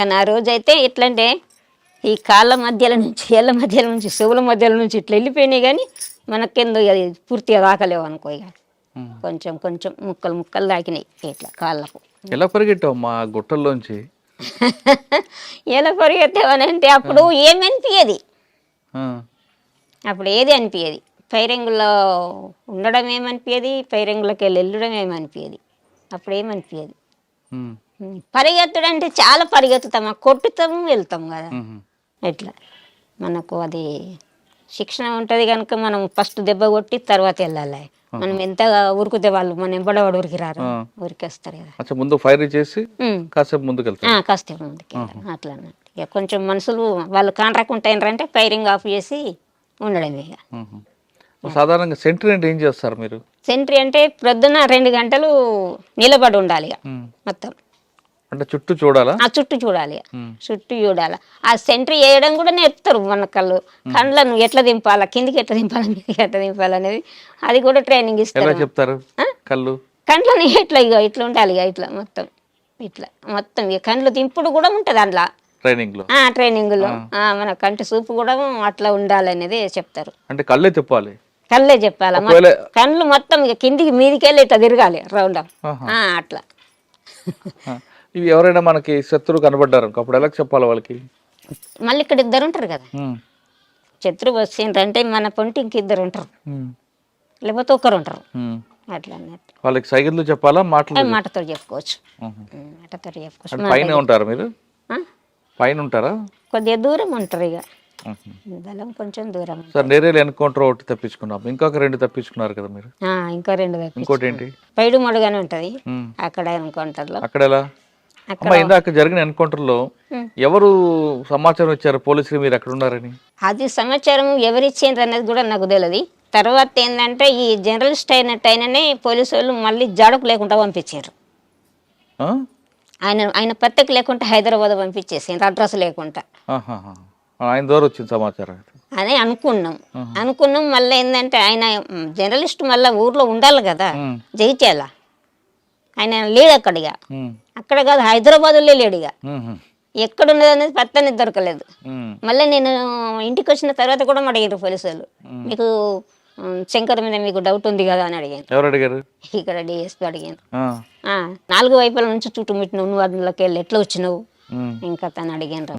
కానీ ఆ రోజైతే ఎట్లంటే ఈ కాళ్ళ మధ్యలో నుంచి ఏళ్ళ మధ్యలో నుంచి చెవుల మధ్యలో నుంచి ఇట్లా వెళ్ళిపోయినాయి కానీ మనకెందుకు అది పూర్తిగా తాకలేవు అనుకో ఇక కొంచెం కొంచెం ముక్కలు ముక్కలు తాకినాయి ఇట్లా కాళ్ళకు. ఎలా పరిగెట్టావు మా గుట్టల్లోంచి? ఎలా పరిగెత్తావనంటే అప్పుడు ఏమనిపించేది, అప్పుడు ఏది అనిపించేది, పైరంగుల్లో ఉండడం ఏమనిపించేది, పైరంగులకి వెళ్ళడం ఏమనిపించేది, అప్పుడు ఏమనిపించేది. పరిగెత్తడం అంటే చాలా పరిగెత్తుతాం, కొట్టుతాము వెళ్తాం కదా. ఎట్లా మనకు అది శిక్షణ ఉంటుంది కనుక మనం ఫస్ట్ దెబ్బ కొట్టి తర్వాత వెళ్ళాలి. మనం ఎంత ఉరుకుతే వాళ్ళు మన ఎంబడవాడు ఉరికి రారు, ఉరికేస్తారు కదా. ముందు ఫైర్ చేసి కాసేపు ముందుకు కాసేపు ముందుకు అట్లా ఇక కొంచెం మనుషులు వాళ్ళు కాంట్రాక్ట్ ఫైరింగ్ ఆఫ్ చేసి ఉండడమే. ఇక సాధారణంగా సెంట్రీ అంటే ఏం చేస్తారు మీరు? సెంట్రీ అంటే ప్రొద్దున 2 గంటలు నిలబడి ఉండాలి ఇక మొత్తం. అంటే చుట్టూ చూడాలా? చుట్టూ చూడాలి, చుట్టూ చూడాలి. ఆ సెంట్రీ వేయడం కూడా నేర్పుతారు మన కళ్ళను ఎట్లా దింపాలా, కిందికి ఎట్లా దింపాలా, మీదకి ఎట్లా దింపాలి అనేది అది కూడా ట్రైనింగ్ ఇస్తారు. చెప్తారు కండ్లని ఇట్లా ఇక ఇట్లా ఉండాలి ఇక ఇట్లా మొత్తం ఇట్లా మొత్తం ఇక కండ్లు దింపుడు కూడా ఉంటుంది అందులో ట్రైనింగ్లో. మన కంటి చూపు కూడా అట్లా ఉండాలి అనేది చెప్తారు. అంటే కళ్ళే చెప్పాలి, కళ్ళే చెప్పాలి, కళ్ళు మొత్తం ఇక కిందికి మీదికి వెళ్ళి ఇట్లా తిరగాలి రౌండ్ అట్లా. ఇవి ఎవరైనా మనకి శత్రువు కనబడ్డారు అప్పుడు ఎలా చెప్పాలి వాళ్ళకి? మళ్ళీ ఇక్కడ 2 ఉంటారు కదా, శత్రువు వచ్చిండ్రంటే మన పొంటి ఇంక 2 ఉంటారు, లేకపోతే 1 ఉంటారు. అట్లా అన్నట్టు వాళ్ళకి సైకిల్ చెప్పాలా, మాటతో చెప్పుకోవచ్చు, మాటతో చెప్పుకోవచ్చు. పైన ఉంటారు మీరు? పైన ఉంటారా? కొద్దిగా దూరం ఉంటారు ఇక బలం కొంచెం దూరం. సార్ నేరేలు ఎన్కౌంటర్ ఒకటి తప్పించుకున్నాం, ఇంకొక 2 తప్పించుకున్నారు కదా మీరు? ఇంకో 2 ఇంకోటి ఏంటి? పైడు మడుగానే ఉంటది అక్కడ ఎన్కౌంటర్ లో. అక్కడ ఎలా? ఇందాక జరిగిన ఎన్కౌంటర్ లో ఎవరు సమాచారం ఇచ్చారు పోలీసులు మీరు అక్కడ ఉన్నారని? అది సమాచారం ఎవరు ఇచ్చిండ్రు అనేది కూడా నాకు తెలియదు. తర్వాత ఏంటంటే ఈ జర్నలిస్ట్ అయినట్టయిననే పోలీసు వాళ్ళు మళ్ళీ జాడకు లేకుండా పంపించారు. ఆయన పత్రిక లేకుండా హైదరాబాద్ పంపించేసిండ్రు, అడ్రస్ లేకుండా. ఆయన ద్వారా వచ్చింది సమాచారం అని అనుకున్నాం. మళ్ళీ ఏంటంటే ఆయన జర్నలిస్ట్ మళ్ళీ ఊర్లో ఉండాలి కదా, జగిత్యాల. ఆయన లేడు అక్కడ కాదు, హైదరాబాద్లో లేడు. ఇక ఎక్కడున్నది అనేది పత్తనే దొరకలేదు. మళ్ళీ నేను ఇంటికి వచ్చిన తర్వాత కూడా అడిగారు పోలీసు వాళ్ళు, మీకు శంకర్ మీద మీకు డౌట్ ఉంది కదా అని అడిగాను. ఎవరు అడిగారు? ఇక్కడ డిఎస్పీ అడిగాను. 4 వైపుల నుంచి చుట్టుముట్టినావు, నువ్వు అందులోకి వెళ్ళి ఎట్లా వచ్చినావు ఇంకా తను అడిగాను.